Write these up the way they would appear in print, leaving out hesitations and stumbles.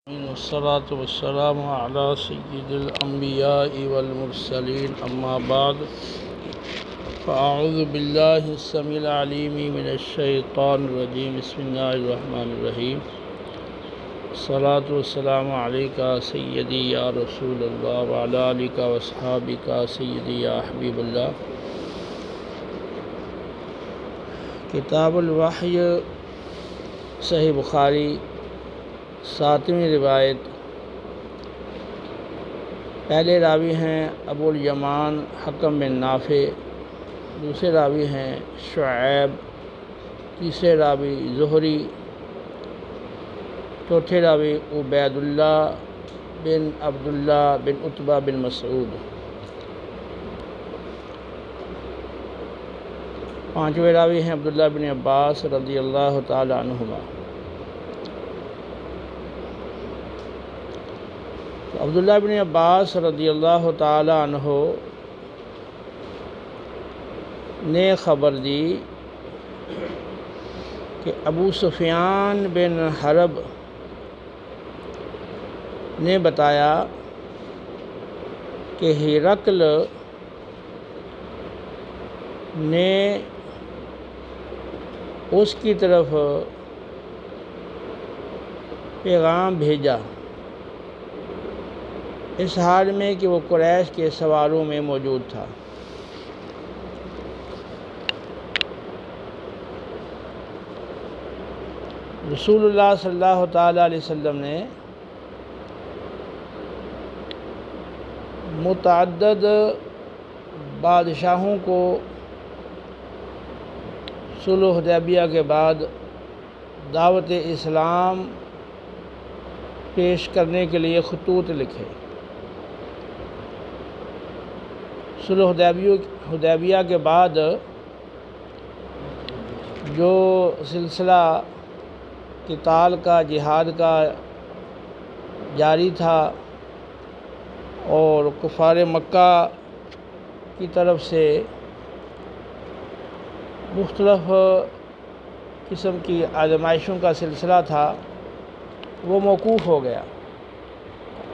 والصلاة والسلام على سيد الأنبياء والمرسلين أما بعد فأعوذ بالله السميع العليم من الشيطان الرجيم بسم الله الرحمن الرحيم الصلاة والسلام عليك سيدي يا رسول الله وعلى آلك وأصحابك سيدي يا حبيب الله. کتاب الوحی صحیح بخاری 7ویں روایت. پہلے راوی ہیں ابو الیمان حکم بن نافع، دوسرے راوی ہیں شعیب، تیسرے راوی زہری، چوتھے راوی عبید اللہ بن عبداللہ بن عتبہ بن مسعود، پانچویں راوی ہیں عبداللہ بن عباس رضی اللہ تعالی عنہما. عبداللہ بن عباس رضی اللہ تعالی عنہ نے خبر دی کہ ابو سفیان بن حرب نے بتایا کہ ہرقل نے اس کی طرف پیغام بھیجا اس حال میں کہ وہ قریش کے سواروں میں موجود تھا. رسول اللہ صلی اللہ تعالی علیہ وسلم نے متعدد بادشاہوں کو صلح حدیبیہ کے بعد دعوت اسلام پیش کرنے کے لیے خطوط لکھے. صلح حدیبیہ کے بعد جو سلسلہ قتال کا، جہاد کا جاری تھا اور کفار مکہ کی طرف سے مختلف قسم کی آزمائشوں کا سلسلہ تھا، وہ موقوف ہو گیا.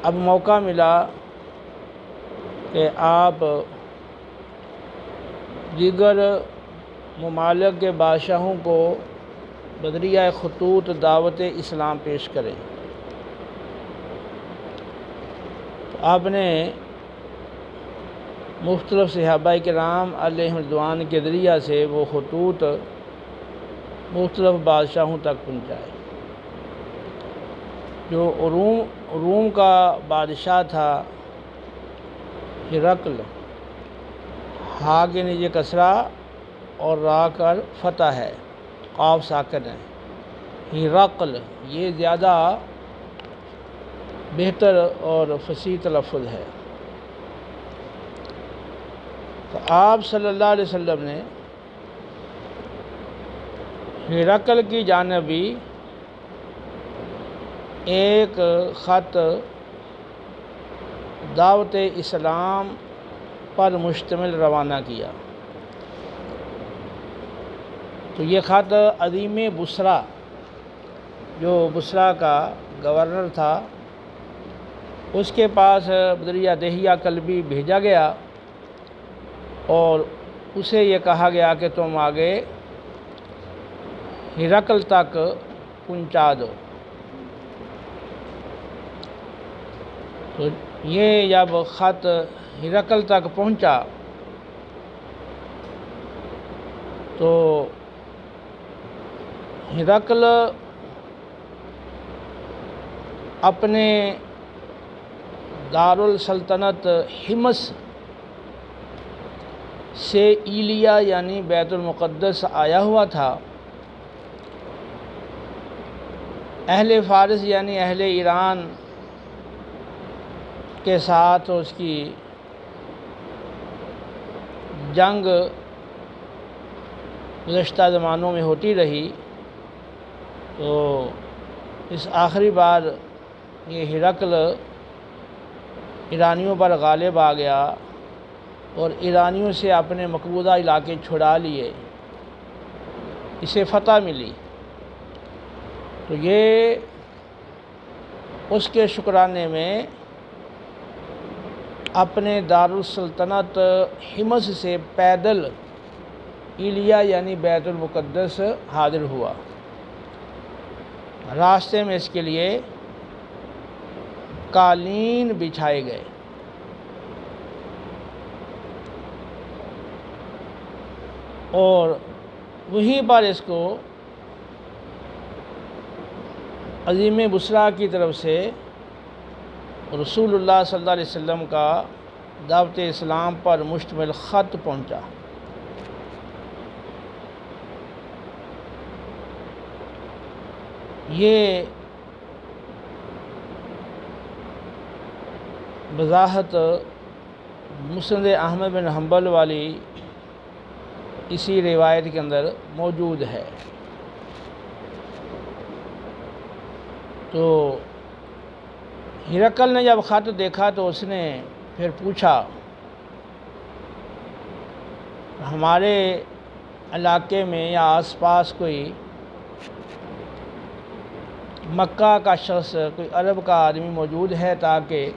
اب موقع ملا کہ آپ دیگر ممالک کے بادشاہوں کو بذریعہ خطوط دعوت اسلام پیش کریں. آپ نے مختلف صحابہ کرام علیہم رضوان کے ذریعہ سے وہ خطوط مختلف بادشاہوں تک پہنچائے. جو روم کا بادشاہ تھا ہرقل، ہا کے نیچے کسرہ اور را کر فتح ہے، قاف ساکن ہے. ہرقل یہ زیادہ بہتر اور فصیح تلفظ ہے. تو آپ صلی اللہ علیہ وسلم نے ہرقل کی جانبی ایک خط دعوت اسلام پر مشتمل روانہ کیا. تو یہ خط عظیم بصرہ، جو بصرہ کا گورنر تھا، اس کے پاس بذریعہ دہیہ کلبی بھیجا گیا اور اسے یہ کہا گیا کہ تم آگے ہرقل تک پہنچا دو. تو یہ جب خط ہرقل تک پہنچا تو ہرقل اپنے دارالسلطنت حمص سے ایلیا یعنی بیت المقدس آیا ہوا تھا. اہل فارس یعنی اہل ایران کے ساتھ اس کی جنگ گزشتہ زمانوں میں ہوتی رہی. تو اس آخری بار یہ ہرقل ایرانیوں پر غالب آ گیا اور ایرانیوں سے اپنے مقبوضہ علاقے چھڑا لیے، اسے فتح ملی. تو یہ اس کے شکرانے میں اپنے دارالسلطنت حمص سے پیدل ایلیا یعنی بیت المقدس حاضر ہوا۔ راستے میں اس کے لیے قالین بچھائے گئے۔ اور وہیں پر اس کو عظیم بصریٰ کی طرف سے رسول اللہ صلی اللہ علیہ وسلم کا دعوت اسلام پر مشتمل خط پہنچا۔ یہ وضاحت مسند احمد بن حنبل والی اسی روایت کے اندر موجود ہے۔ تو ہرقل نے جب خط دیکھا تو اس نے پھر پوچھا، ہمارے علاقے میں یا آس پاس کوئی مکہ کا شخص، کوئی عرب کا آدمی موجود ہے تاکہ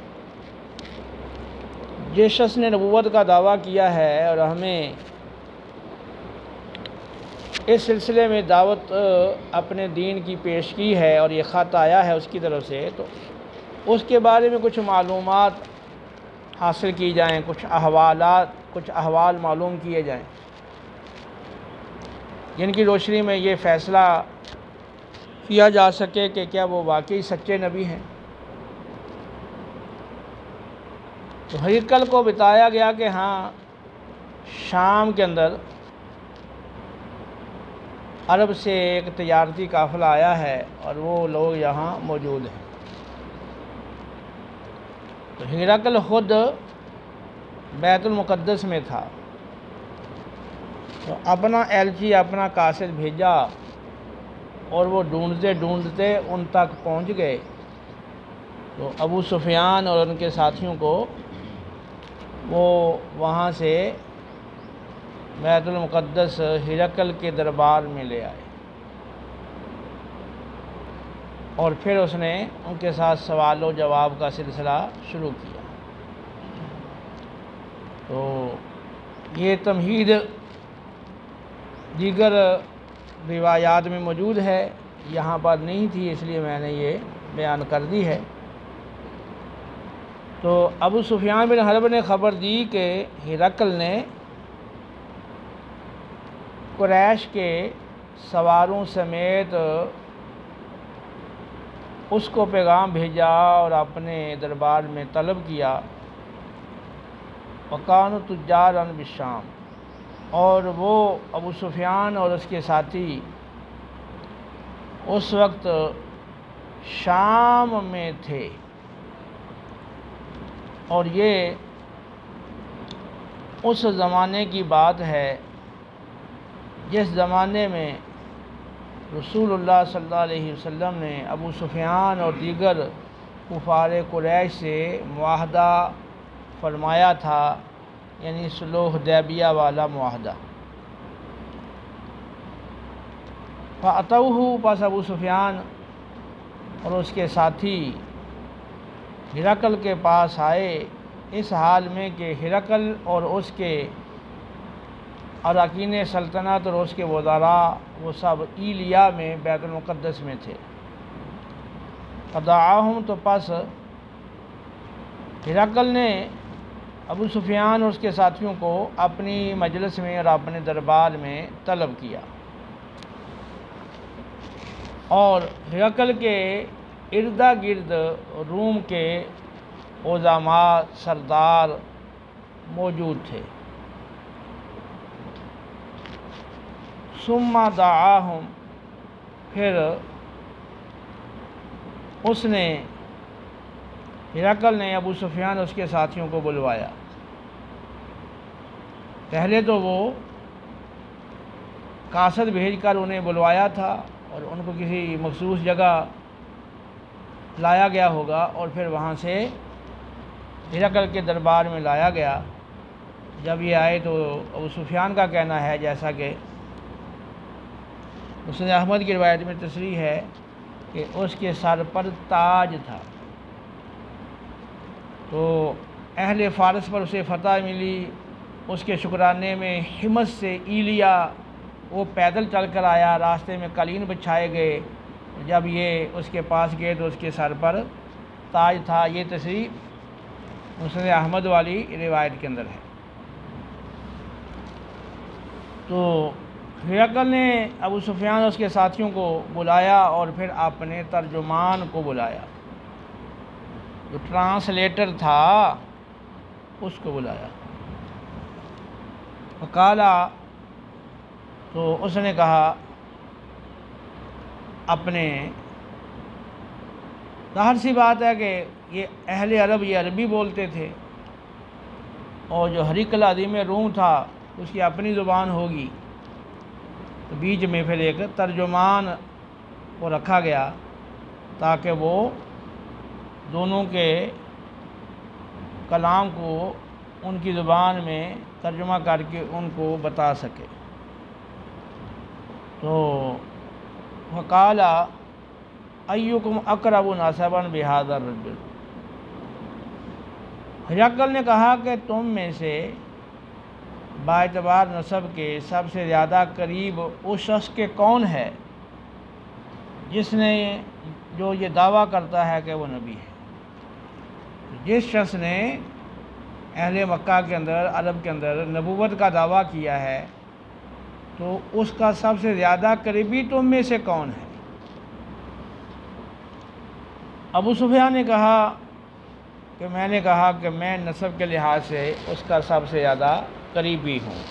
جس شخص نے نبوت کا دعویٰ کیا ہے اور ہمیں اس سلسلے میں دعوت اپنے دین کی پیش کی ہے اور یہ خط آیا ہے اس کی طرف سے، تو اس کے بارے میں کچھ معلومات حاصل کی جائیں، کچھ احوال معلوم کیے جائیں، جن کی روشنی میں یہ فیصلہ کیا جا سکے کہ کیا وہ واقعی سچے نبی ہیں۔ تو ہرقل کو بتایا گیا کہ ہاں، شام کے اندر عرب سے ایک تجارتی قافلہ آیا ہے اور وہ لوگ یہاں موجود ہیں۔ تو ہرقل خود بیت المقدس میں تھا، تو اپنا ایلچی، اپنا قاصد بھیجا اور وہ ڈھونڈتے ڈھونڈتے ان تک پہنچ گئے۔ تو ابو سفیان اور ان کے ساتھیوں کو وہ وہاں سے بیت المقدس ہرقل کے دربار میں لے آئے، اور پھر اس نے ان کے ساتھ سوال و جواب کا سلسلہ شروع کیا۔ تو یہ تمہید دیگر روایات میں موجود ہے، یہاں پر نہیں تھی، اس لیے میں نے یہ بیان کر دی ہے۔ تو ابو سفیان بن حرب نے خبر دی کہ ہرقل نے قریش کے سواروں سمیت اس کو پیغام بھیجا اور اپنے دربار میں طلب کیا۔ وَكَانُوا تُجَّارًا بِالشَّامِ، اور وہ ابو سفیان اور اس کے ساتھی اس وقت شام میں تھے، اور یہ اس زمانے کی بات ہے جس زمانے میں رسول اللہ صلی اللہ علیہ وسلم نے ابو سفیان اور دیگر کفار قریش سے معاہدہ فرمایا تھا، یعنی صلح حدیبیہ والا معاہدہ۔ فَأَتَوْهُ، پس ابو سفیان اور اس کے ساتھی ہرقل کے پاس آئے، اس حال میں کہ ہرقل اور اس کے اراکین سلطنت اور اس کے وزراء وہ سب ایلیا میں بیت المقدس میں تھے۔ فدعاہم، تو پس ہرقل نے ابو سفیان اور اس کے ساتھیوں کو اپنی مجلس میں اور اپنے دربار میں طلب کیا، اور ہرقل کے ارد گرد روم کے عظماء، سردار موجود تھے۔ ثم دعاہم، پھر اس نے ہرقل نے ابو سفیان اور اس کے ساتھیوں کو بلوایا۔ پہلے تو وہ قاصد بھیج کر انہیں بلوایا تھا اور ان کو کسی مخصوص جگہ لایا گیا ہوگا، اور پھر وہاں سے ہرقل کے دربار میں لایا گیا۔ جب یہ آئے تو ابو سفیان کا کہنا ہے، جیسا کہ مسند احمد کی روایت میں تصریح ہے، کہ اس کے سر پر تاج تھا۔ تو اہل فارس پر اسے فتح ملی، اس کے شکرانے میں ہمت سے ایلیا وہ پیدل چل کر آیا، راستے میں قالین بچھائے گئے، جب یہ اس کے پاس گئے تو اس کے سر پر تاج تھا۔ یہ تصریح مسند احمد والی روایت کے اندر ہے۔ تو ہرقل نے ابو سفیان اور اس کے ساتھیوں کو بلایا اور پھر اپنے ترجمان کو بلایا، جو ٹرانسلیٹر تھا اس کو بلایا۔ وقالا، تو اس نے کہا اپنے، ظاہر سی بات ہے کہ یہ اہل عرب یہ عربی بولتے تھے، اور جو ہرقل عظیم روم تھا اس کی اپنی زبان ہوگی، تو بیچ میں پھر ایک ترجمان کو رکھا گیا تاکہ وہ دونوں کے کلام کو ان کی زبان میں ترجمہ کر کے ان کو بتا سکے۔ تو وقال ایکم اقرب نسبا بہذا الرجل، ہرقل نے کہا کہ تم میں سے باعتبار نسب کے سب سے زیادہ قریب اس شخص کے کون ہے جس نے جو یہ دعویٰ کرتا ہے کہ وہ نبی ہے۔ جس شخص نے اہل مکہ کے اندر، عرب کے اندر نبوت کا دعویٰ کیا ہے، تو اس کا سب سے زیادہ قریبی تم میں سے کون ہے؟ ابو سفیان نے کہا کہ میں نے کہا کہ میں نسب کے لحاظ سے اس کا سب سے زیادہ قریبی ہوں۔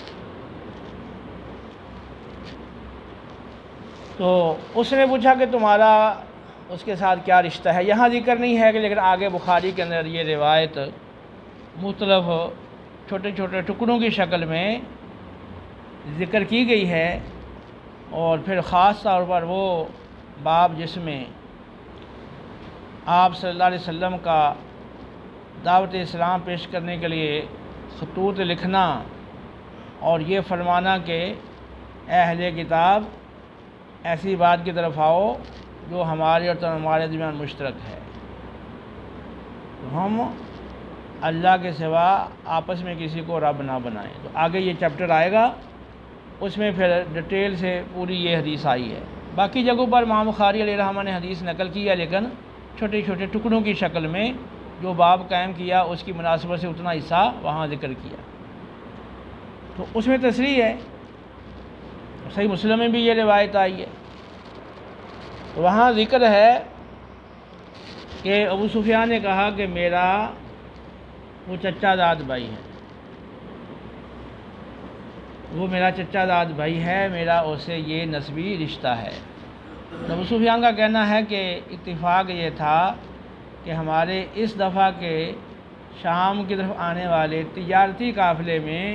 تو اس نے پوچھا کہ تمہارا اس کے ساتھ کیا رشتہ ہے؟ یہاں ذکر نہیں ہے کہ، لیکن آگے بخاری کے اندر یہ روایت مختلف چھوٹے چھوٹے ٹکڑوں کی شکل میں ذکر کی گئی ہے، اور پھر خاص طور پر وہ باب جس میں آپ صلی اللہ علیہ وسلم کا دعوت اسلام پیش کرنے کے لیے خطوط لکھنا اور یہ فرمانا کہ اے اہل کتاب ایسی بات کی طرف آؤ جو ہمارے اور تمہارے درمیان مشترک ہے، تو ہم اللہ کے سوا آپس میں کسی کو رب نہ بنائیں۔ تو آگے یہ چیپٹر آئے گا، اس میں پھر ڈیٹیل سے پوری یہ حدیث آئی ہے۔ باقی جگہوں پر امام بخاری علیہ الرحمہ نے حدیث نقل کی ہے، لیکن چھوٹے چھوٹے ٹکڑوں کی شکل میں جو باب قائم کیا اس کی مناسبت سے اتنا حصہ وہاں ذکر کیا۔ تو اس میں تصریح ہے، صحیح مسلم میں بھی یہ روایت آئی ہے، تو وہاں ذکر ہے کہ ابو سفیان نے کہا کہ میرا وہ چچا داد بھائی ہے، وہ میرا چچا داد بھائی ہے، میرا اس سے یہ نسبی رشتہ ہے۔ ابو سفیان کا کہنا ہے کہ اتفاق یہ تھا کہ ہمارے اس دفعہ کے شام کی طرف آنے والے تجارتی قافلے میں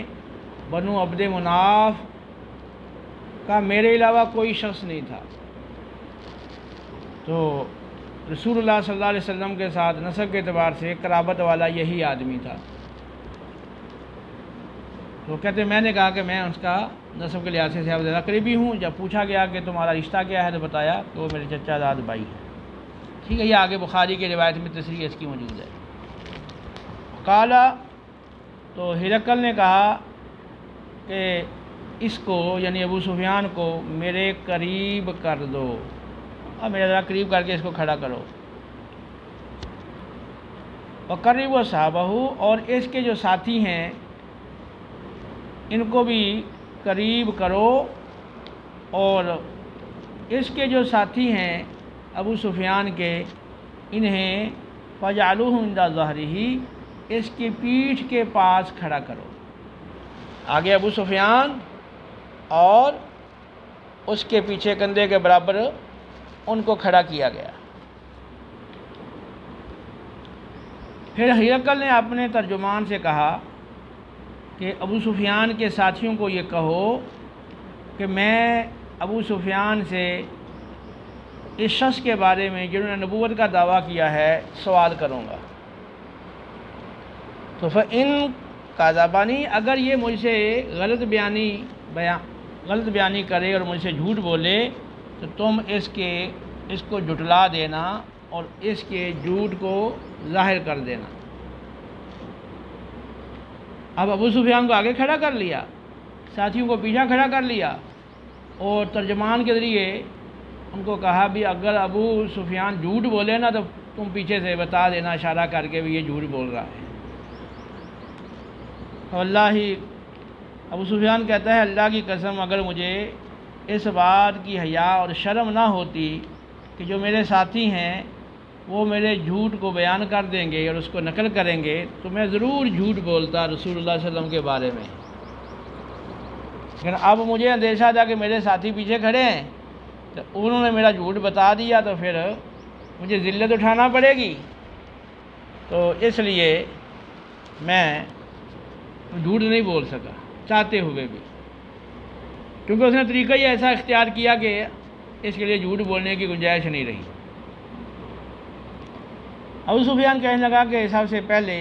بنو عبد مناف کا میرے علاوہ کوئی شخص نہیں تھا، تو رسول اللہ صلی اللہ علیہ وسلم کے ساتھ نسب کے اعتبار سے قرابت والا یہی آدمی تھا۔ تو کہتے میں نے کہا کہ میں اس کا نسب کے لحاظ سے زیادہ قریبی ہوں۔ جب پوچھا گیا کہ تمہارا رشتہ کیا ہے تو بتایا کہ وہ میرے چچا داد بھائی ہے۔ ٹھیک ہے، یہ آگے بخاری کی روایت میں تصریح اس کی موجود ہے۔ قالا، تو ہرقل نے کہا کہ اس کو یعنی ابو سفیان کو میرے قریب کر دو، اور میرے ذرا قریب کر کے اس کو کھڑا کرو۔ وقرب و صحابہ، اور اس کے جو ساتھی ہیں ان کو بھی قریب کرو، اور اس کے جو ساتھی ہیں ابو سفیان کے انہیں فجعلوہ عند ظہرہ، اس کی پیٹھ کے پاس کھڑا کرو۔ آگے ابو سفیان اور اس کے پیچھے کندھے کے برابر ان کو کھڑا کیا گیا۔ پھر ہرقل نے اپنے ترجمان سے کہا کہ ابو سفیان کے ساتھیوں کو یہ کہو کہ میں ابو سفیان سے اس شخص کے بارے میں جنہوں نے نبوت کا دعویٰ کیا ہے سوال کروں گا۔ تو فَإِن کذبنی، اگر یہ مجھ سے غلط بیانی کرے اور مجھ سے جھوٹ بولے تو تم اس کو جھٹلا دینا اور اس کے جھوٹ کو ظاہر کر دینا۔ اب ابو سفیان کو آگے کھڑا کر لیا، ساتھیوں کو پیچھے کھڑا کر لیا، اور ترجمان کے ذریعے ان کو کہا بھی اگر ابو سفیان جھوٹ بولے نا تو تم پیچھے سے بتا دینا اشارہ کر کے بھی یہ جھوٹ بول رہا ہے۔ واللہ ابو سفیان کہتا ہے اللہ کی قسم اگر مجھے اس بات کی حیا اور شرم نہ ہوتی کہ جو میرے ساتھی ہیں وہ میرے جھوٹ کو بیان کر دیں گے اور اس کو نقل کریں گے تو میں ضرور جھوٹ بولتا رسول اللہ صلی اللہ علیہ وسلم کے بارے میں، لیکن اب مجھے اندیشہ تھا کہ میرے ساتھی پیچھے کھڑے ہیں تو انہوں نے میرا جھوٹ بتا دیا تو پھر مجھے ذلت اٹھانا پڑے گی، تو اس لیے میں جھوٹ نہیں بول سکا چاہتے ہوئے بھی، کیونکہ اس نے طریقہ ہی ایسا اختیار کیا کہ اس کے لیے جھوٹ بولنے کی گنجائش نہیں رہی۔ ابو سفیان کہنے لگا کہ سب سے پہلے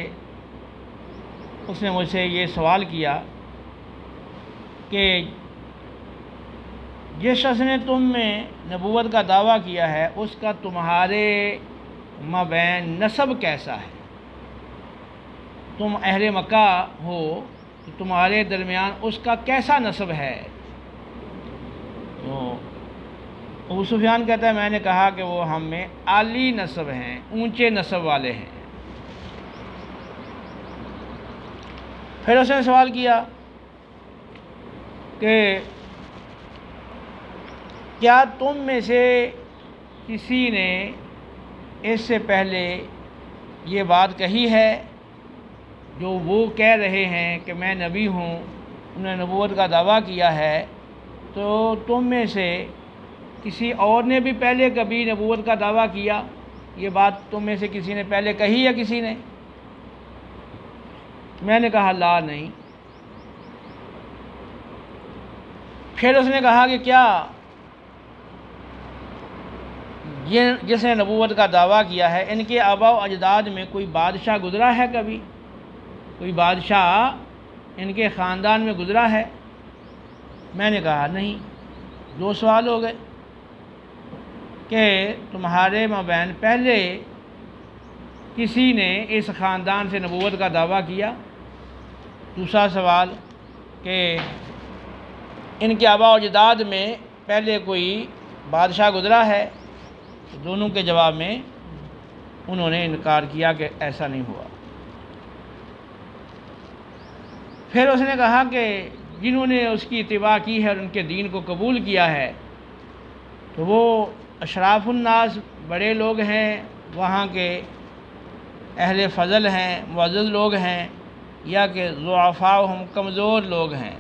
اس نے مجھ سے یہ سوال کیا کہ جس شخص نے تم میں نبوت کا دعویٰ کیا ہے اس کا تمہارے مابین نسب کیسا ہے؟ تم اہل مکہ ہو تو تمہارے درمیان اس کا کیسا نسب ہے؟ تو ابو سفیان کہتا ہے میں نے کہا کہ وہ ہم میں عالی نسب ہیں، اونچے نسب والے ہیں۔ پھر اس نے سوال کیا کہ کیا تم میں سے کسی نے اس سے پہلے یہ بات کہی ہے جو وہ کہہ رہے ہیں کہ میں نبی ہوں، انہوں نے نبوت کا دعویٰ کیا ہے، تو تم میں سے کسی اور نے بھی پہلے کبھی نبوت کا دعویٰ کیا؟ یہ بات تم میں سے کسی نے پہلے کہی یا کسی نے؟ میں نے کہا لا نہیں۔ پھر اس نے کہا کہ کیا جس نے نبوت کا دعویٰ کیا ہے ان کے آباء و اجداد میں کوئی بادشاہ گزرا ہے کبھی؟ کوئی بادشاہ ان کے خاندان میں گزرا ہے؟ میں نے کہا نہیں۔ دو سوال ہو گئے کہ تمہارے مابین پہلے کسی نے اس خاندان سے نبوت کا دعویٰ کیا؟ دوسرا سوال کہ ان کے آباء و اجداد میں پہلے کوئی بادشاہ گزرا ہے؟ دونوں کے جواب میں انہوں نے انکار کیا کہ ایسا نہیں ہوا۔ پھر اس نے کہا کہ جنہوں نے اس کی اتباع کی ہے اور ان کے دین کو قبول کیا ہے تو وہ اشراف الناس بڑے لوگ ہیں، وہاں کے اہل فضل ہیں، معزز لوگ ہیں، یا کہ ضعفاء ہم کمزور لوگ ہیں؟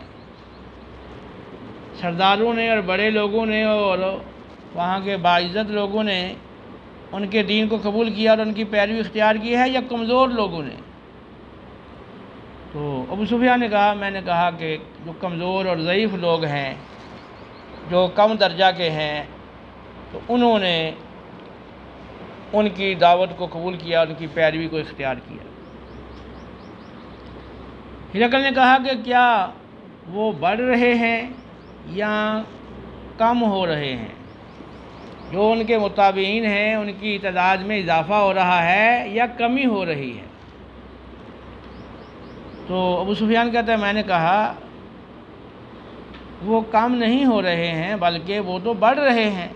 سرداروں نے اور بڑے لوگوں نے اور وہاں کے باعزت لوگوں نے ان کے دین کو قبول کیا اور ان کی پیروی اختیار کی ہے، یا کمزور لوگوں نے؟ تو ابو سفیان نے کہا میں نے کہا کہ جو کمزور اور ضعیف لوگ ہیں، جو کم درجہ کے ہیں، تو انہوں نے ان کی دعوت کو قبول کیا، ان کی پیروی کو اختیار کیا۔ ہرقل نے کہا کہ کیا وہ بڑھ رہے ہیں یا کم ہو رہے ہیں؟ جو ان کے متابعین ہیں ان کی تعداد میں اضافہ ہو رہا ہے یا کمی ہو رہی ہے؟ تو ابو سفیان کہتا ہے میں نے کہا وہ کم نہیں ہو رہے ہیں بلکہ وہ تو بڑھ رہے ہیں۔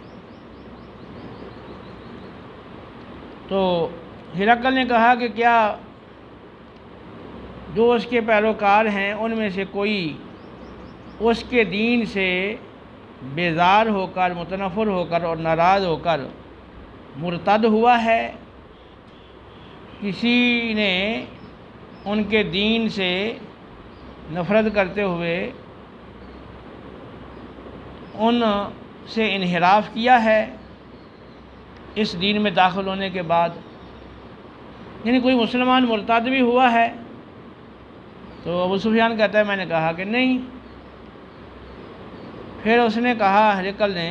تو ہرقل نے کہا کہ کیا جو اس کے پیروکار ہیں ان میں سے کوئی اس کے دین سے بیزار ہو کر، متنفر ہو کر اور ناراض ہو کر مرتد ہوا ہے؟ کسی نے ان کے دین سے نفرت کرتے ہوئے ان سے انحراف کیا ہے اس دین میں داخل ہونے کے بعد؟ یعنی کوئی مسلمان مرتد بھی ہوا ہے؟ تو ابو سفیان کہتا ہے میں نے کہا کہ نہیں۔ پھر اس نے کہا ہرقل نے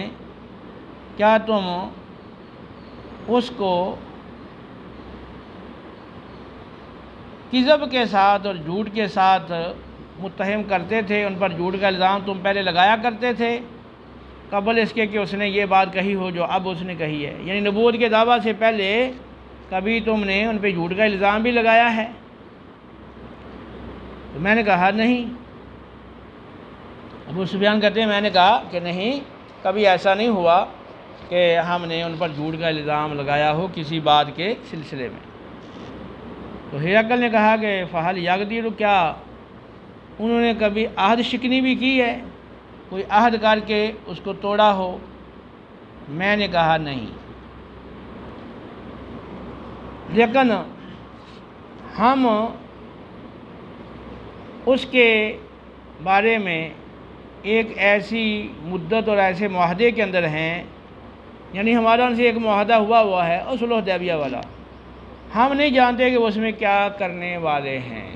کیا تم اس کو کذب کے ساتھ اور جھوٹ کے ساتھ متہم کرتے تھے، ان پر جھوٹ کا الزام تم پہلے لگایا کرتے تھے قبل اس کے کہ اس نے یہ بات کہی ہو جو اب اس نے کہی ہے؟ یعنی نبوت کے دعویٰ سے پہلے کبھی تم نے ان پہ جھوٹ کا الزام بھی لگایا ہے؟ تو میں نے کہا نہیں۔ ابو سفیان کہتے ہیں میں نے کہا کہ نہیں، کبھی ایسا نہیں ہوا کہ ہم نے ان پر جھوٹ کا الزام لگایا ہو کسی بات کے سلسلے میں۔ تو ہرقل نے کہا کہ فہل یغدر، کیا انہوں نے کبھی عہد شکنی بھی کی ہے، کوئی عہد کر کے اس کو توڑا ہو؟ میں نے کہا نہیں، لیکن ہم اس کے بارے میں ایک ایسی مدت اور ایسے معاہدے کے اندر ہیں، یعنی ہمارا ان سے ایک معاہدہ ہوا ہے اور صلح حدیبیہ والا، ہم نہیں جانتے کہ وہ اس میں کیا کرنے والے ہیں۔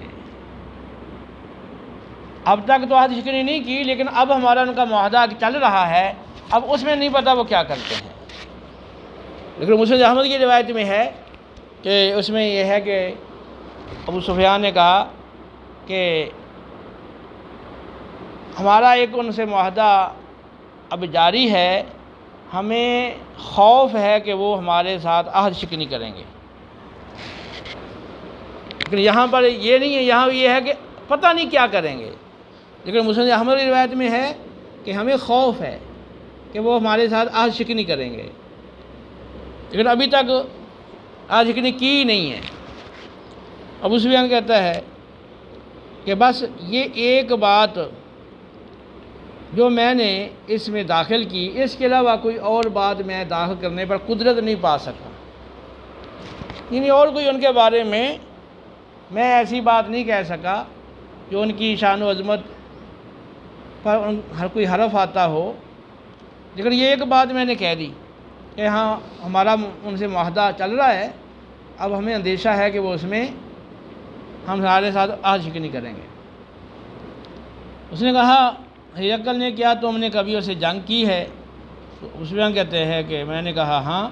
اب تک تو عہد شکنی نہیں کی، لیکن اب ہمارا ان کا معاہدہ چل رہا ہے، اب اس میں نہیں پتہ وہ کیا کرتے ہیں۔ لیکن مسند احمد کی روایت میں ہے کہ اس میں یہ ہے کہ ابو سفیان نے کہا کہ ہمارا ایک ان سے معاہدہ اب جاری ہے، ہمیں خوف ہے کہ وہ ہمارے ساتھ عہد شکنی کریں گے۔ لیکن یہاں پر یہ نہیں ہے، یہاں یہ ہے کہ پتہ نہیں کیا کریں گے، لیکن مسند احمد کی روایت میں ہے کہ ہمیں خوف ہے کہ وہ ہمارے ساتھ عہد شکنی کریں گے، لیکن ابھی تک عہد شکنی کی نہیں ہے۔ ابو سفیان کہتا ہے کہ بس یہ ایک بات جو میں نے اس میں داخل کی، اس کے علاوہ کوئی اور بات میں داخل کرنے پر قدرت نہیں پا سکا، یعنی اور کوئی ان کے بارے میں ایسی بات نہیں کہہ سکا جو ان کی شان و عظمت پر ہر کوئی حرف آتا ہو، لیکن یہ ایک بات میں نے کہہ دی کہ ہاں ہمارا ان سے معاہدہ چل رہا ہے، اب ہمیں اندیشہ ہے کہ وہ اس میں ہم ہمارے ساتھ عہد شکنی کریں گے۔ اس نے کہا ہرقل نے، کیا تم نے کبھی اسے جنگ کی ہے؟ تو ابو سفیان کہتے ہیں کہ میں نے کہا ہاں۔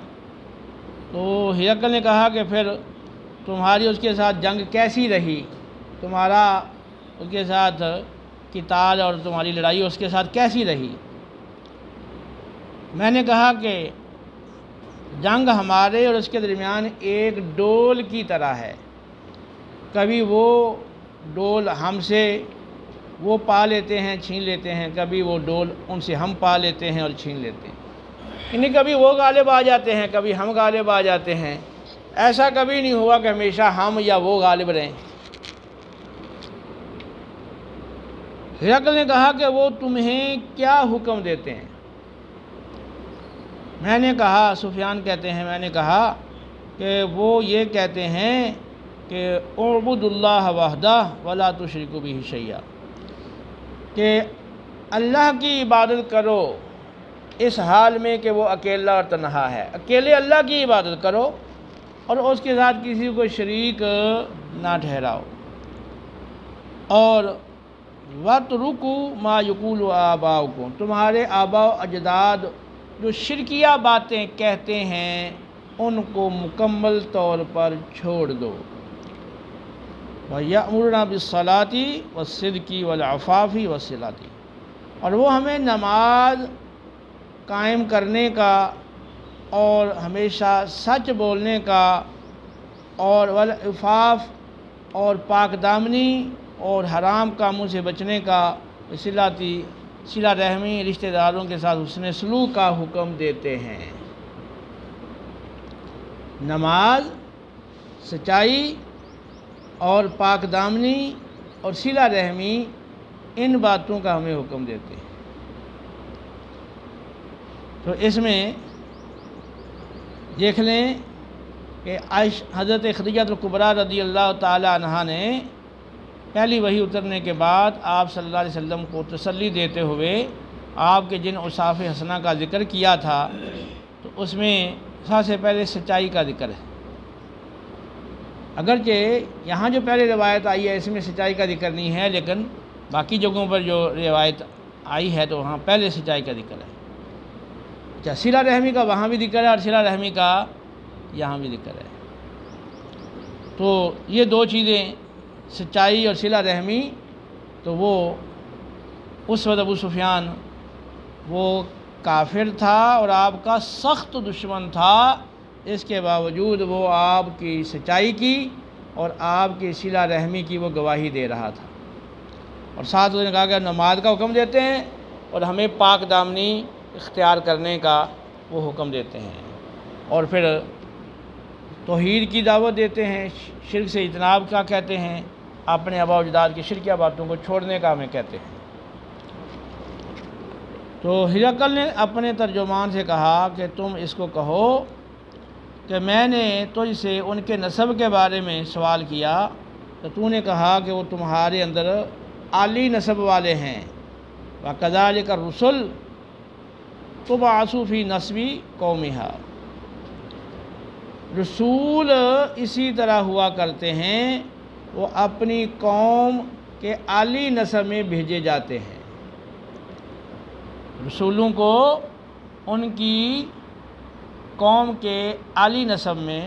تو ہرقل نے کہا کہ پھر تمہاری اس کے ساتھ جنگ کیسی رہی، تمہارا اس کے ساتھ قتال اور تمہاری لڑائی اس کے ساتھ کیسی رہی؟ میں نے کہا کہ جنگ ہمارے اور اس کے درمیان ایک ڈول کی طرح ہے، کبھی وہ ڈول ہم سے وہ پا لیتے ہیں، چھین لیتے ہیں، کبھی وہ ڈول ان سے ہم پا لیتے ہیں اور چھین لیتے ہیں، یعنی کبھی وہ غالب آ جاتے ہیں، کبھی ہم غالب آ جاتے ہیں، ایسا کبھی نہیں ہوا کہ ہمیشہ ہم یا وہ غالب رہیں۔ ہرقل نے کہا کہ وہ تمہیں کیا حکم دیتے ہیں؟ میں نے کہا، سفیان کہتے ہیں میں نے کہا کہ وہ یہ کہتے ہیں کہ اعبد اللہ وحدہ ولا تشرکوا بہ شیئا، کہ اللہ کی عبادت کرو اس حال میں کہ وہ اکیلا اور تنہا ہے، اکیلے اللہ کی عبادت کرو اور اس کے ساتھ کسی کو شریک نہ ٹھہراؤ، اور وَاتْرُكُوا مَا يَقُولُ آبَاؤُكُمْ، تمہارے آباء و اجداد جو شرکیہ باتیں کہتے ہیں ان کو مکمل طور پر چھوڑ دو۔ وَيَأْمُرُنَا بِالصَّلَاةِ وَالصِّدْقِ وَالْعَفَافِ وَالصِّلَاةِ، اور وہ ہمیں نماز قائم کرنے کا اور ہمیشہ سچ بولنے کا اور والعفاف اور پاک دامنی اور حرام کاموں سے بچنے کا، صلہ رحمی رشتہ داروں کے ساتھ حسن سلوک کا حکم دیتے ہیں۔ نماز، سچائی اور پاک دامنی اور صلہ رحمی، ان باتوں کا ہمیں حکم دیتے ہیں۔ تو اس میں دیکھ لیں کہ حضرت خدیجہ الکبریٰ رضی اللہ تعالی عنہا نے پہلی وحی اترنے کے بعد آپ صلی اللہ علیہ وسلم کو تسلی دیتے ہوئے آپ کے جن اوصاف حسنہ کا ذکر کیا تھا، تو اس میں سب سے پہلے سچائی کا ذکر ہے۔ اگرچہ یہاں جو پہلے روایت آئی ہے اس میں سچائی کا ذکر نہیں ہے، لیکن باقی جگہوں پر جو روایت آئی ہے تو وہاں پہلے سچائی کا ذکر ہے۔ اچھا، صلہ رحمی کا وہاں بھی ذکر ہے اور صلہ رحمی کا یہاں بھی ذکر ہے۔ تو یہ دو چیزیں، سچائی اور صلہ رحمی، تو وہ اس وقت ابو سفیان وہ کافر تھا اور آپ کا سخت دشمن تھا، اس کے باوجود وہ آپ کی سچائی کی اور آپ کی صلہ رحمی کی وہ گواہی دے رہا تھا۔ اور ساتھ انہوں نے کہا کہ نماز کا حکم دیتے ہیں اور ہمیں پاک دامنی اختیار کرنے کا وہ حکم دیتے ہیں، اور پھر توحید کی دعوت دیتے ہیں، شرک سے اجتناب کا کہتے ہیں، اپنے آباء و اجداد کی شرکیہ باتوں کو چھوڑنے کا ہمیں کہتے ہیں۔ تو ہرقل نے اپنے ترجمان سے کہا کہ تم اس کو کہو کہ میں نے تجھ سے ان کے نسب کے بارے میں سوال کیا تو تو نے کہا کہ وہ تمہارے اندر عالی نسب والے ہیں، وَكَذَلِكَ الرُّسُلُ تُبْعَثُ فِي نَسْبِ قَوْمِهَا، رسول اسی طرح ہوا کرتے ہیں، وہ اپنی قوم کے عالی نسب میں بھیجے جاتے ہیں۔ رسولوں کو ان کی قوم کے عالی نسب میں،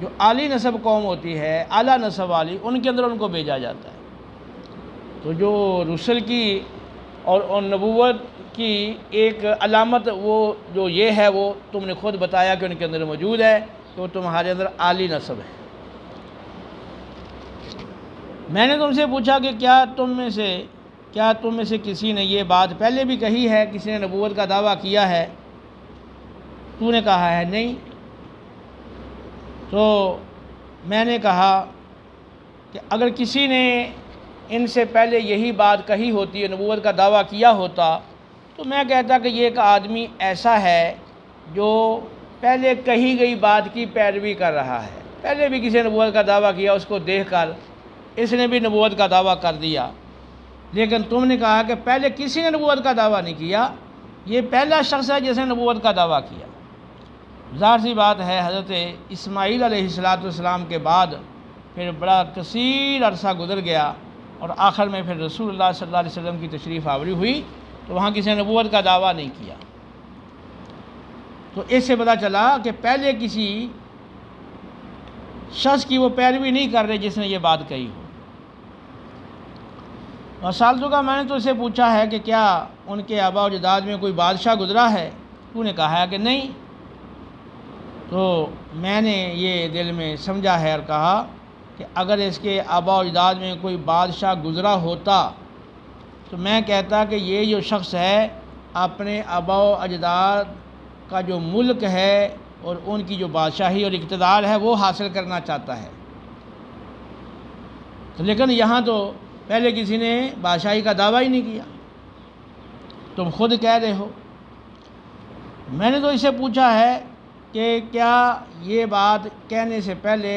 جو عالی نسب قوم ہوتی ہے، اعلیٰ نسب والی، ان کے اندر ان کو بھیجا جاتا ہے۔ تو جو رسل کی اور نبوت کی ایک علامت وہ جو یہ ہے، وہ تم نے خود بتایا کہ ان کے اندر موجود ہے، کہ وہ تمہارے اندر عالی نسب ہے۔ میں نے تم سے پوچھا کہ کیا تم میں سے کسی نے یہ بات پہلے بھی کہی ہے، کسی نے نبوت کا دعویٰ کیا ہے؟ تو نے کہا ہے نہیں۔ تو میں نے کہا کہ اگر کسی نے ان سے پہلے یہی بات کہی ہوتی ہے، نبوت کا دعویٰ کیا ہوتا، تو میں کہتا کہ یہ ایک آدمی ایسا ہے جو پہلے کہی گئی بات کی پیروی کر رہا ہے، پہلے بھی کسی نے نبوت کا دعویٰ کیا، اس کو دیکھ کر اس نے بھی نبوت کا دعویٰ کر دیا۔ لیکن تم نے کہا کہ پہلے کسی نے نبوت کا دعویٰ نہیں کیا، یہ پہلا شخص ہے جس نے نبوت کا دعویٰ کیا۔ ظاہر سی بات ہے، حضرت اسماعیل علیہ السلام کے بعد پھر بڑا کثیر عرصہ گزر گیا، اور آخر میں پھر رسول اللہ صلی اللہ علیہ وسلم کی تشریف آوری ہوئی، تو وہاں کسی نے نبوت کا دعویٰ نہیں کیا۔ تو اس سے پتہ چلا کہ پہلے کسی شخص کی وہ پیروی نہیں کر رہے جس نے یہ بات کہی ہو۔ اور سالتوں کا میں نے تو اسے پوچھا ہے کہ کیا ان کے آباء و اجداد میں کوئی بادشاہ گزرا ہے؟ تو نے کہا ہے کہ نہیں۔ تو میں نے یہ دل میں سمجھا ہے اور کہا کہ اگر اس کے آباء و اجداد میں کوئی بادشاہ گزرا ہوتا تو میں کہتا کہ یہ جو شخص ہے اپنے آباء و اجداد کا جو ملک ہے اور ان کی جو بادشاہی اور اقتدار ہے وہ حاصل کرنا چاہتا ہے۔ تو لیکن یہاں تو پہلے کسی نے بادشاہی کا دعویٰ ہی نہیں کیا، تم خود کہہ رہے ہو۔ میں نے تو اسے پوچھا ہے کہ کیا یہ بات کہنے سے پہلے،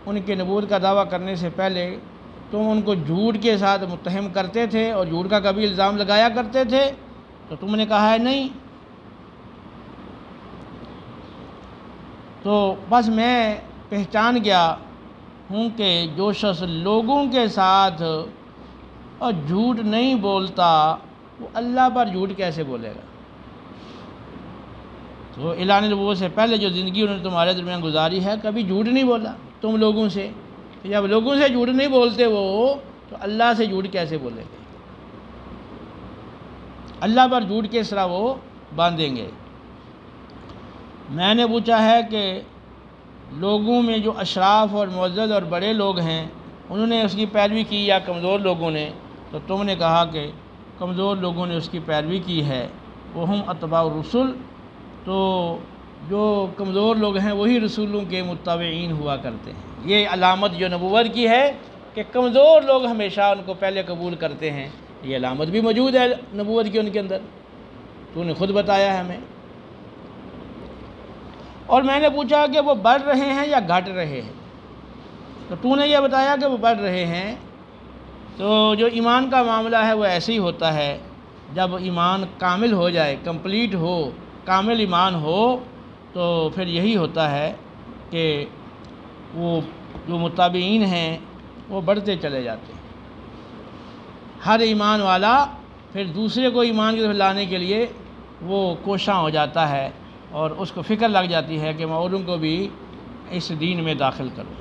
ان کے نبوت کا دعویٰ کرنے سے پہلے تم ان کو جھوٹ کے ساتھ متہم کرتے تھے اور جھوٹ کا کبھی الزام لگایا کرتے تھے؟ تو تم نے کہا ہے نہیں۔ تو بس میں پہچان گیا ہوں کہ جو شخص لوگوں کے ساتھ اور جھوٹ نہیں بولتا وہ اللہ پر جھوٹ کیسے بولے گا؟ تو اعلان نبوت سے پہلے جو زندگی انہوں نے تمہارے درمیان گزاری ہے، کبھی جھوٹ نہیں بولا تم لوگوں سے۔ جب لوگوں سے جھوٹ نہیں بولتے وہ، تو اللہ سے جھوٹ کیسے بولیں گے؟ اللہ پر جھوٹ کس طرح وہ باندھیں گے؟ میں نے پوچھا ہے کہ لوگوں میں جو اشراف اور معزز اور بڑے لوگ ہیں انہوں نے اس کی پیروی کی یا کمزور لوگوں نے؟ تو تم نے کہا کہ کمزور لوگوں نے اس کی پیروی کی ہے۔ وہم اتباع الرسل، تو جو کمزور لوگ ہیں وہی رسولوں کے متبعین ہوا کرتے ہیں۔ یہ علامت جو نبوت کی ہے کہ کمزور لوگ ہمیشہ ان کو پہلے قبول کرتے ہیں، یہ علامت بھی موجود ہے نبوت کی ان کے اندر، تو نے خود بتایا ہے ہمیں۔ اور میں نے پوچھا کہ وہ بڑھ رہے ہیں یا گھٹ رہے ہیں؟ تو نے یہ بتایا کہ وہ بڑھ رہے ہیں۔ تو جو ایمان کا معاملہ ہے وہ ایسے ہی ہوتا ہے، جب ایمان کامل ہو جائے، کمپلیٹ ہو، کامل ایمان ہو، تو پھر یہی ہوتا ہے کہ وہ جو متابعین ہیں وہ بڑھتے چلے جاتے ہیں۔ ہر ایمان والا پھر دوسرے کو ایمان کی طرف لانے کے لیے وہ کوشاں ہو جاتا ہے، اور اس کو فکر لگ جاتی ہے کہ میں اوروں کو بھی اس دین میں داخل کروں،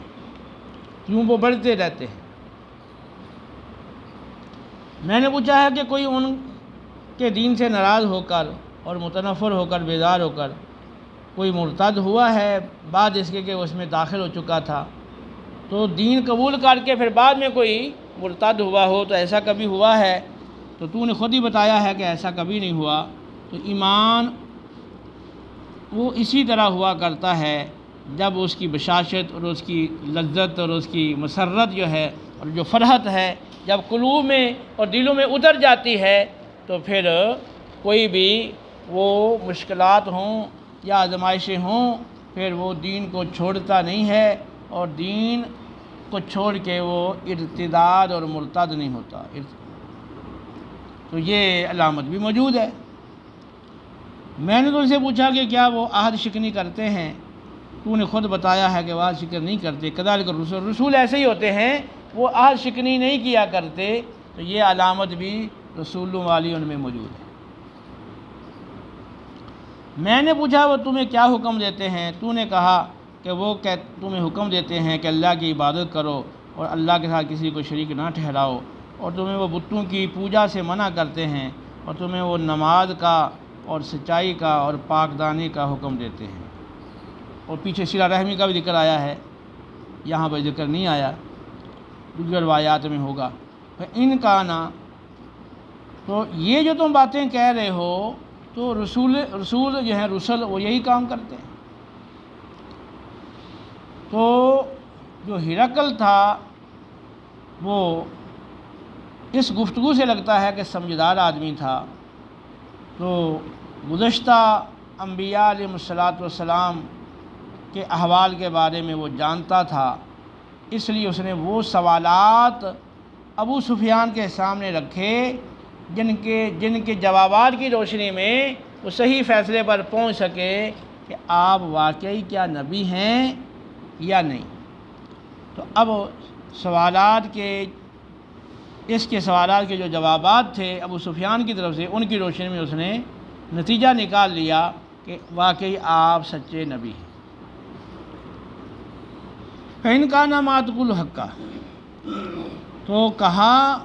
کیوں وہ بڑھتے رہتے ہیں۔ میں نے پوچھا ہے کہ کوئی ان کے دین سے ناراض ہو کر اور متنفر ہو کر، بیزار ہو کر کوئی مرتد ہوا ہے بعد اس کے کہ اس میں داخل ہو چکا تھا، تو دین قبول کر کے پھر بعد میں کوئی مرتد ہوا ہو تو ایسا کبھی ہوا ہے؟ تو نے خود ہی بتایا ہے کہ ایسا کبھی نہیں ہوا۔ تو ایمان وہ اسی طرح ہوا کرتا ہے جب اس کی بشاشت اور اس کی لذت اور اس کی مسرت جو ہے اور جو فرحت ہے جب قلوب میں اور دلوں میں اتر جاتی ہے تو پھر کوئی بھی وہ مشکلات ہوں یا آزمائشیں ہوں پھر وہ دین کو چھوڑتا نہیں ہے اور دین کو چھوڑ کے وہ ارتداد اور مرتد نہیں ہوتا۔ تو یہ علامت بھی موجود ہے۔ میں نے تو ان سے پوچھا کہ کیا وہ عہد شکنی کرتے ہیں؟ تو نے خود بتایا ہے کہ وہ عہد شکن نہیں کرتے۔ کذالک الرسول، رسول ایسے ہی ہوتے ہیں، وہ عہد شکنی نہیں کیا کرتے۔ تو یہ علامت بھی رسولوں والی ان میں موجود ہے۔ میں نے پوچھا وہ تمہیں کیا حکم دیتے ہیں؟ تو نے کہا کہ وہ تمہیں حکم دیتے ہیں کہ اللہ کی عبادت کرو اور اللہ کے ساتھ کسی کو شریک نہ ٹھہراؤ، اور تمہیں وہ بتوں کی پوجا سے منع کرتے ہیں، اور تمہیں وہ نماز کا اور سچائی کا اور پاک دانی کا حکم دیتے ہیں۔ اور پیچھے صلہ رحمی کا بھی ذکر آیا ہے، یہاں پہ ذکر نہیں آیا، دوسری روایات میں ہوگا۔ ان کا نا، تو یہ جو تم باتیں کہہ رہے ہو تو رسول جو ہیں رسل وہ یہی کام کرتے ہیں۔ تو جو ہرقل تھا وہ اس گفتگو سے لگتا ہے کہ سمجھدار آدمی تھا، تو گزشتہ انبیاء علیہ الصلاۃ والسلام کے احوال کے بارے میں وہ جانتا تھا، اس لیے اس نے وہ سوالات ابو سفیان کے سامنے رکھے جن کے جوابات کی روشنی میں وہ صحیح فیصلے پر پہنچ سکے کہ آپ واقعی کیا نبی ہیں یا نہیں۔ تو اب سوالات کے جو جوابات تھے ابو سفیان کی طرف سے، ان کی روشنی میں اس نے نتیجہ نکال لیا کہ واقعی آپ سچے نبی ہیں۔ فَإِنْ كَانَ مَا تَقُولُ حَقًّا، تو کہا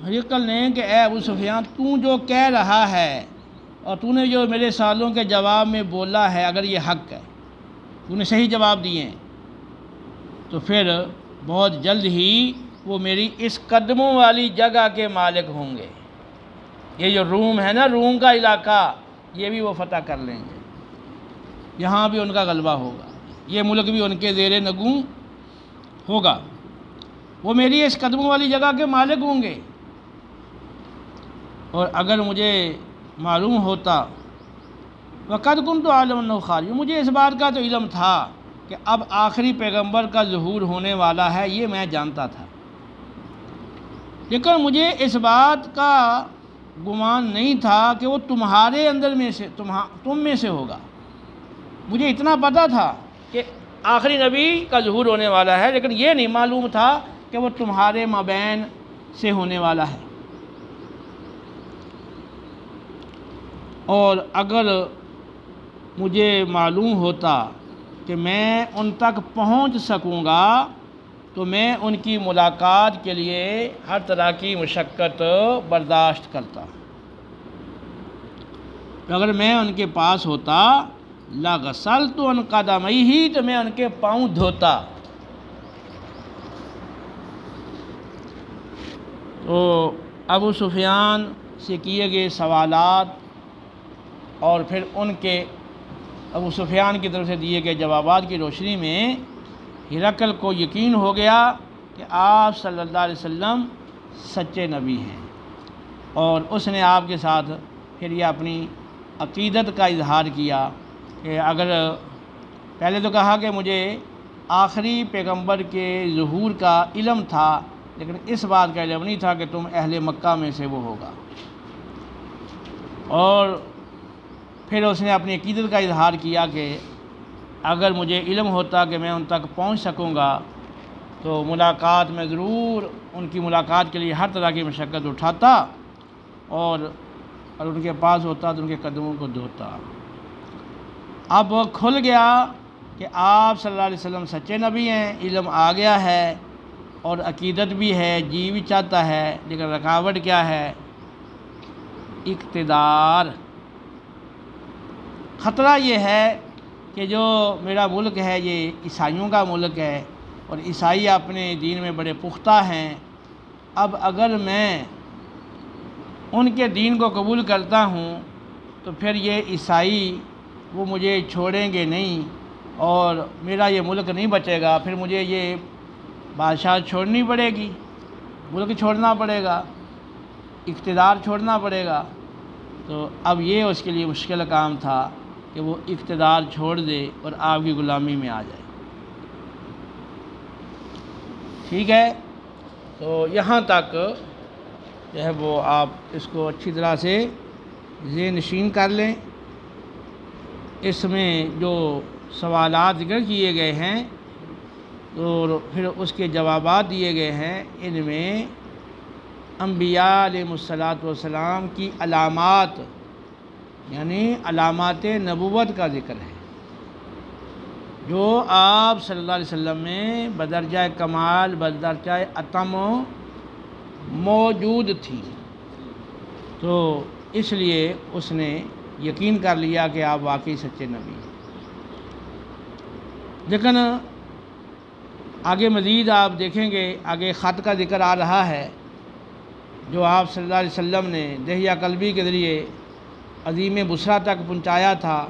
ہرقل نے کہ اے ابو سفیان، تو جو کہہ رہا ہے اور تو نے جو میرے سوالوں کے جواب میں بولا ہے، اگر یہ حق ہے، تو نے صحیح جواب دیے ہیں، تو پھر بہت جلد ہی وہ میری اس قدموں والی جگہ کے مالک ہوں گے۔ یہ جو روم ہے نا، روم کا علاقہ، یہ بھی وہ فتح کر لیں گے، یہاں بھی ان کا غلبہ ہوگا، یہ ملک بھی ان کے زیر نگوں ہوگا، وہ میری اس قدموں والی جگہ کے مالک ہوں گے۔ اور اگر مجھے معلوم ہوتا وَقَدْ كُنْتُ أَعْلَمُ أَنَّهُ خَارِجٌ، مجھے اس بات کا تو علم تھا کہ اب آخری پیغمبر کا ظہور ہونے والا ہے، یہ میں جانتا تھا، لیکن مجھے اس بات کا گمان نہیں تھا کہ وہ تمہارے اندر میں سے تم میں سے ہوگا۔ مجھے اتنا پتہ تھا کہ آخری نبی کا ظہور ہونے والا ہے، لیکن یہ نہیں معلوم تھا کہ وہ تمہارے مابین سے ہونے والا ہے۔ اور اگر مجھے معلوم ہوتا کہ میں ان تک پہنچ سکوں گا تو میں ان کی ملاقات کے لیے ہر طرح کی مشقت برداشت کرتا۔ اگر میں ان کے پاس ہوتا لَغَسَلْتُ عَنْ قَدَمَيْهِ، تو میں ان کے پاؤں دھوتا۔ تو ابو سفیان سے کیے گئے سوالات اور پھر ان کے ابو سفیان کی طرف سے دیے گئے جوابات کی روشنی میں ہرقل کو یقین ہو گیا کہ آپ صلی اللہ علیہ وسلم سچے نبی ہیں، اور اس نے آپ کے ساتھ پھر یہ اپنی عقیدت کا اظہار کیا کہ اگر پہلے تو کہا کہ مجھے آخری پیغمبر کے ظہور کا علم تھا، لیکن اس بات کا علم نہیں تھا کہ تم اہل مکہ میں سے وہ ہوگا، اور پھر اس نے اپنی عقیدت کا اظہار کیا کہ اگر مجھے علم ہوتا کہ میں ان تک پہنچ سکوں گا تو ملاقات میں ضرور ان کی ملاقات کے لیے ہر طرح کی مشقت اٹھاتا، اور ان کے پاس ہوتا تو ان کے قدموں کو دھوتا۔ اب کھل گیا کہ آپ صلی اللہ علیہ وسلم سچے نبی ہیں، علم آ گیا ہے اور عقیدت بھی ہے، جی بھی چاہتا ہے، لیکن رکاوٹ کیا ہے؟ اقتدار۔ خطرہ یہ ہے کہ جو میرا ملک ہے یہ عیسائیوں کا ملک ہے، اور عیسائی اپنے دین میں بڑے پختہ ہیں، اب اگر میں ان کے دین کو قبول کرتا ہوں تو پھر یہ عیسائی وہ مجھے چھوڑیں گے نہیں اور میرا یہ ملک نہیں بچے گا، پھر مجھے یہ بادشاہ چھوڑنی پڑے گی، ملک چھوڑنا پڑے گا، اقتدار چھوڑنا پڑے گا۔ تو اب یہ اس کے لیے مشکل کام تھا کہ وہ اقتدار چھوڑ دے اور آپ کی غلامی میں آ جائے۔ ٹھیک ہے، تو یہاں تک جو ہے وہ آپ اس کو اچھی طرح سے ذہن نشین کر لیں۔ اس میں جو سوالات ذکر کیے گئے ہیں اور پھر اس کے جوابات دیے گئے ہیں، ان میں انبیاء علیہ الصلاۃ والسلام کی علامات یعنی علامات نبوت کا ذکر ہے، جو آپ صلی اللہ علیہ وسلم میں بدرجہ کمال بدرجہ اتم موجود تھی، تو اس لیے اس نے یقین کر لیا کہ آپ واقعی سچے نبی ہیں۔ لیکن آگے مزید آپ دیکھیں گے، آگے خط کا ذکر آ رہا ہے جو آپ صلی اللہ علیہ وسلم نے دہیہ قلبی کے ذریعے عظیم بصرہ تک پہنچایا تھا،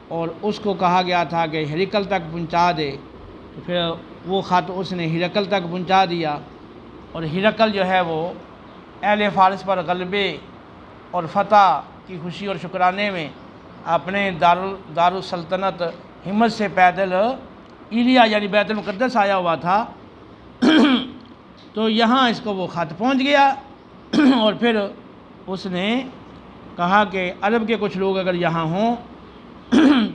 اور اس کو کہا گیا تھا کہ ہرقل تک پہنچا دے، تو پھر وہ خط اس نے ہرقل تک پہنچا دیا، اور ہرقل جو ہے وہ اہل فارس پر غلبے اور فتح کی خوشی اور شکرانے میں اپنے دارالسلطنت ہمت سے پیدل ایلیا یعنی بیت المقدس آیا ہوا تھا۔ تو یہاں اس کو وہ خط پہنچ گیا، اور پھر اس نے کہا کہ عرب کے کچھ لوگ اگر یہاں ہوں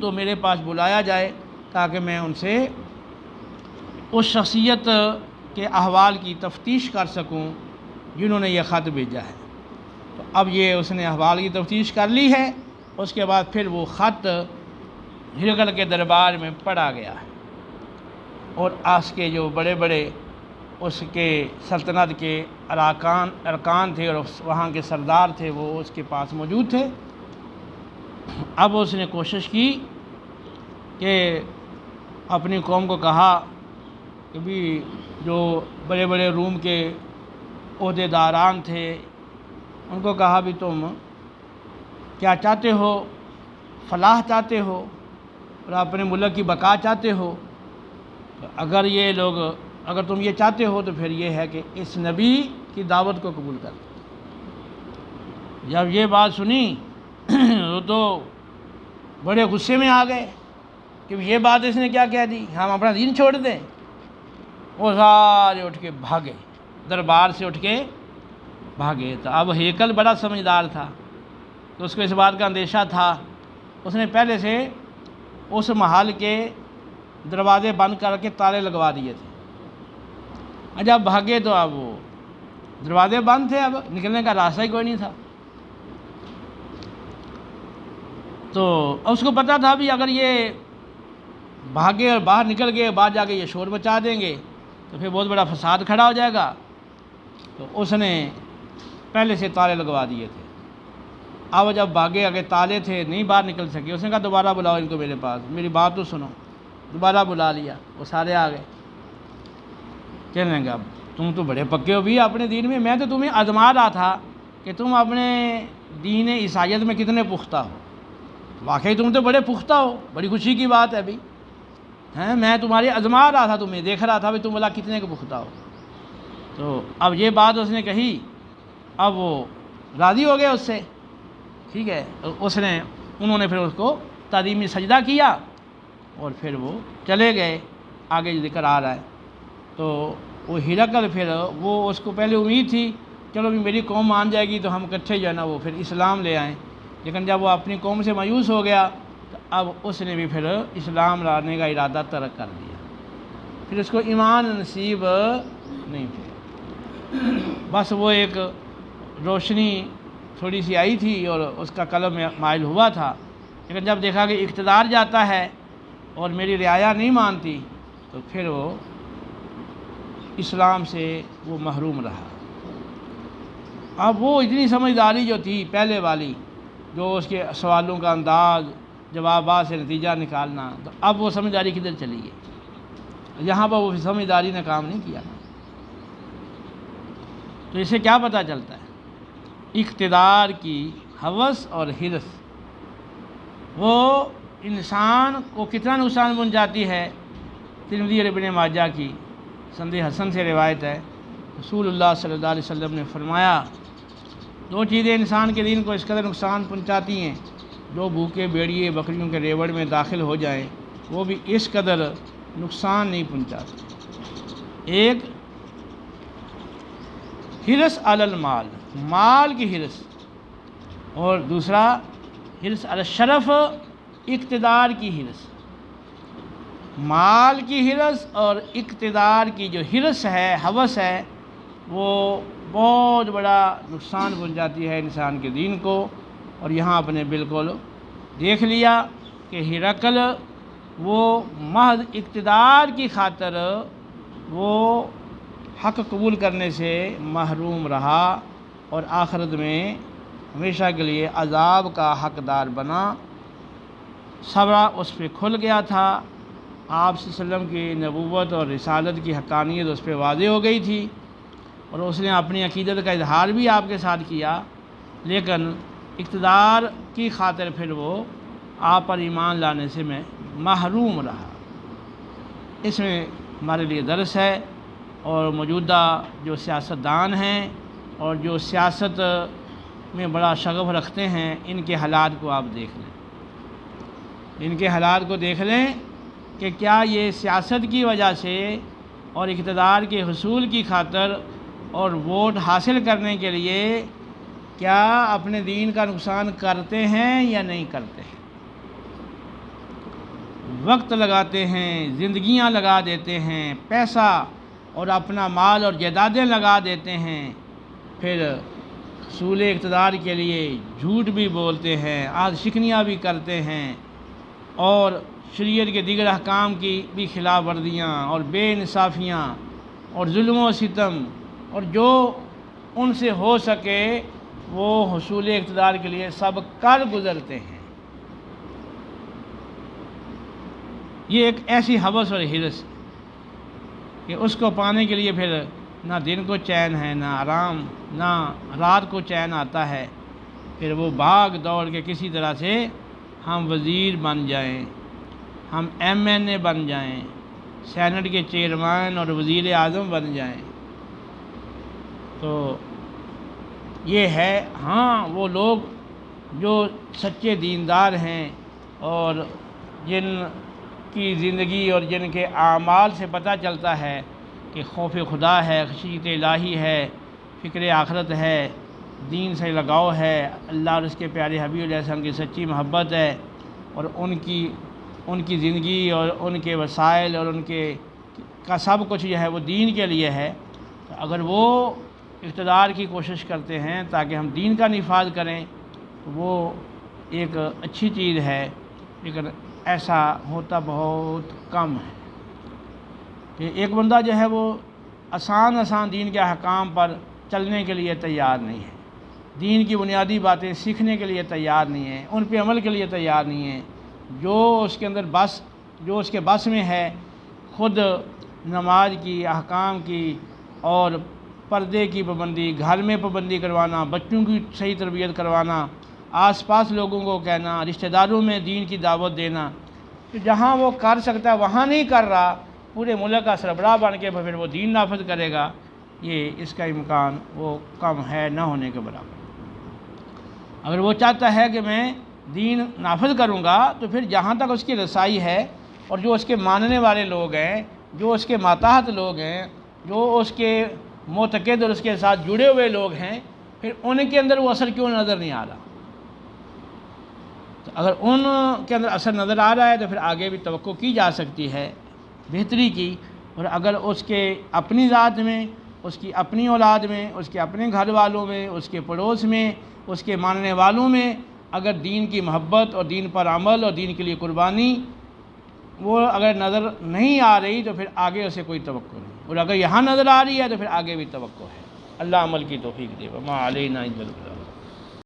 تو میرے پاس بلایا جائے تاکہ میں ان سے اس شخصیت کے احوال کی تفتیش کر سکوں جنہوں نے یہ خط بھیجا ہے۔ تو اب یہ اس نے احوال کی تفتیش کر لی ہے، اس کے بعد پھر وہ خط ہرقل کے دربار میں پڑھا گیا ہے، اور آس کے جو بڑے بڑے اس کے سلطنت کے ارکان تھے اور وہاں کے سردار تھے وہ اس کے پاس موجود تھے۔ اب اس نے کوشش کی کہ اپنی قوم کو کہا کہ بھی جو بڑے بڑے روم کے عہدے داران تھے ان کو کہا بھی تم کیا چاہتے ہو، فلاح چاہتے ہو اور اپنے ملک کی بقا چاہتے ہو؟ اگر یہ لوگ اگر تم یہ چاہتے ہو تو پھر یہ ہے کہ اس نبی کی دعوت کو قبول کر۔ جب یہ بات سنی وہ تو بڑے غصے میں آ گئے کہ یہ بات اس نے کیا کہہ دی، ہم اپنا دین چھوڑ دیں؟ وہ سارے اٹھ کے بھاگے، دربار سے اٹھ کے بھاگے۔ تو اب ہیکل بڑا سمجھدار تھا، تو اس کو اس بات کا اندیشہ تھا، اس نے پہلے سے اس محل کے دروازے بند کر کے تالے لگوا دیے تھے۔ جب بھاگے تو اب وہ دروازے بند تھے، اب نکلنے کا راستہ ہی کوئی نہیں تھا۔ تو اس کو پتہ تھا بھی اگر یہ بھاگے اور باہر نکل گئے، باہر جا کے یہ شور مچا دیں گے تو پھر بہت بڑا فساد کھڑا ہو جائے گا، تو اس نے پہلے سے تالے لگوا دیے تھے۔ اب جب بھاگے اگے تالے تھے نہیں باہر نکل سکے، اس نے کہا دوبارہ بلاؤ ان کو میرے پاس، میری بات تو سنو۔ دوبارہ بلا لیا، وہ سارے آ گئے۔ کہنے لگا تم تو بڑے پکے ہو بھی اپنے دین میں تو تمہیں آزما رہا تھا کہ تم اپنے دین عیسائیت میں کتنے پختہ ہو، واقعی تم تو بڑے پختہ ہو، بڑی خوشی کی بات ہے ابھی ہیں، میں تمہاری آزما رہا تھا، تمہیں دیکھ رہا تھا بھی تم بلا کتنے کے پختہ ہو۔ تو اب یہ بات اس نے کہی، اب وہ راضی ہو گئے اس سے، ٹھیک ہے، انہوں نے پھر اس کو تعظیمی سجدہ کیا اور پھر وہ چلے گئے۔ آگے ذکر آ رہا ہے، تو وہ ہرقل پھر وہ اس کو پہلے امید تھی چلو بھی میری قوم مان جائے گی تو ہم اکٹھے جو ہے نا وہ پھر اسلام لے آئیں، لیکن جب وہ اپنی قوم سے مایوس ہو گیا تو اب اس نے بھی پھر اسلام لانے کا ارادہ ترک کر دیا، پھر اس کو ایمان نصیب نہیں تھا، بس وہ ایک روشنی تھوڑی سی آئی تھی اور اس کا قلب میں مائل ہوا تھا، لیکن جب دیکھا کہ اقتدار جاتا ہے اور میری رعایا نہیں مانتی تو پھر وہ اسلام سے وہ محروم رہا۔ اب وہ اتنی سمجھداری جو تھی پہلے والی، جو اس کے سوالوں کا انداز، جوابات سے نتیجہ نکالنا، تو اب وہ سمجھداری کدھر چلی گئی؟ یہاں پر وہ سمجھداری نے کام نہیں کیا۔ تو اسے کیا پتہ چلتا ہے؟ اقتدار کی ہوس اور حرص وہ انسان کو کتنا نقصان پہنچاتی ہے۔ ترمذی اور ابن ماجہ کی سند حسن سے روایت ہے، رسول اللہ صلی اللہ علیہ وسلم نے فرمایا دو چیزیں انسان کے دین کو اس قدر نقصان پہنچاتی ہیں، جو بھوکے بھیڑیے بکریوں کے ریوڑ میں داخل ہو جائیں وہ بھی اس قدر نقصان نہیں پہنچاتے۔ ایک حرص علی المال، مال کی حرص، اور دوسرا حرص علی الشرف، اقتدار کی حرص۔ مال کی حرص اور اقتدار کی جو حرص ہے، ہوس ہے، وہ بہت بڑا نقصان پہنچاتی ہے انسان کے دین کو۔ اور یہاں آپ نے بالکل دیکھ لیا کہ ہرقل وہ محض اقتدار کی خاطر وہ حق قبول کرنے سے محروم رہا اور آخرت میں ہمیشہ کے لیے عذاب کا حقدار بنا۔ صبر اس پہ کھل گیا تھا، آپ صلی اللہ علیہ وسلم کی نبوت اور رسالت کی حقانیت اس پہ واضح ہو گئی تھی، اور اس نے اپنی عقیدت کا اظہار بھی آپ کے ساتھ کیا، لیکن اقتدار کی خاطر پھر وہ آپ پر ایمان لانے سے میں محروم رہا۔ اس میں ہمارے لیے درس ہے، اور موجودہ جو سیاستدان ہیں اور جو سیاست میں بڑا شغف رکھتے ہیں، ان کے حالات کو آپ دیکھ لیں، ان کے حالات کو دیکھ لیں کہ کیا یہ سیاست کی وجہ سے اور اقتدار کے حصول کی خاطر اور ووٹ حاصل کرنے کے لیے کیا اپنے دین کا نقصان کرتے ہیں یا نہیں کرتے ہیں؟ وقت لگاتے ہیں، زندگیاں لگا دیتے ہیں، پیسہ اور اپنا مال اور جائیدادیں لگا دیتے ہیں، پھر حصول اقتدار کے لیے جھوٹ بھی بولتے ہیں، آج شکنیاں بھی کرتے ہیں، اور شریعت کے دیگر احکام کی بھی خلاف ورزیاں اور بے انصافیاں اور ظلم و ستم، اور جو ان سے ہو سکے وہ حصول اقتدار کے لیے سب کر گزرتے ہیں۔ یہ ایک ایسی ہوس اور حرص کہ اس کو پانے کے لیے پھر نہ دن کو چین ہے، نہ آرام، نہ رات کو چین آتا ہے، پھر وہ بھاگ دوڑ کے کسی طرح سے ہم وزیر بن جائیں، ہم MNA بن جائیں، سینٹ کے چیئرمین اور وزیر اعظم بن جائیں۔ تو یہ ہے، ہاں وہ لوگ جو سچے دیندار ہیں اور جن کی زندگی اور جن کے اعمال سے پتہ چلتا ہے کہ خوف خدا ہے، خشیت الہی ہے، فکر آخرت ہے، دین سے لگاؤ ہے، اللہ اور اس کے پیارے حبیب علیہ السلام کی سچی محبت ہے، اور ان کی زندگی اور ان کے وسائل اور ان کے کا سب کچھ جو ہے وہ دین کے لیے ہے۔ اگر وہ اقتدار کی کوشش کرتے ہیں تاکہ ہم دین کا نفاذ کریں تو وہ ایک اچھی چیز ہے، لیکن ایسا ہوتا بہت کم ہے کہ ایک بندہ جو ہے وہ آسان دین کے احکام پر چلنے کے لیے تیار نہیں ہے، دین کی بنیادی باتیں سیکھنے کے لیے تیار نہیں ہے، ان پہ عمل کے لیے تیار نہیں ہے۔ جو اس کے بس میں ہے، خود نماز کی، احکام کی اور پردے کی پابندی، گھر میں پابندی کروانا، بچوں کی صحیح تربیت کروانا، آس پاس لوگوں کو کہنا، رشتہ داروں میں دین کی دعوت دینا، تو جہاں وہ کر سکتا ہے وہاں نہیں کر رہا، پورے ملک کا سربراہ بن کے پھر وہ دین نافذ کرے گا، یہ اس کا امکان وہ کم ہے، نہ ہونے کے برابر۔ اگر وہ چاہتا ہے کہ میں دین نافذ کروں گا تو پھر جہاں تک اس کی رسائی ہے اور جو اس کے ماننے والے لوگ ہیں، جو اس کے ماتحت لوگ ہیں، جو اس کے معتقد اور اس کے ساتھ جڑے ہوئے لوگ ہیں، پھر ان کے اندر وہ اثر کیوں نظر نہیں آ رہا؟ تو اگر ان کے اندر اثر نظر آ رہا ہے تو پھر آگے بھی توقع کی جا سکتی ہے بہتری کی، اور اگر اس کے اپنی ذات میں، اس کی اپنی اولاد میں، اس کے اپنے گھر والوں میں، اس کے پڑوس میں، اس کے ماننے والوں میں اگر دین کی محبت اور دین پر عمل اور دین کے لیے قربانی وہ اگر نظر نہیں آ رہی تو پھر آگے اسے کوئی توقع نہیں، اور اگر یہاں نظر آ رہی ہے تو پھر آگے بھی توقع ہے۔ اللہ عمل کی توفیق دے، وما علینا الا البلاغ۔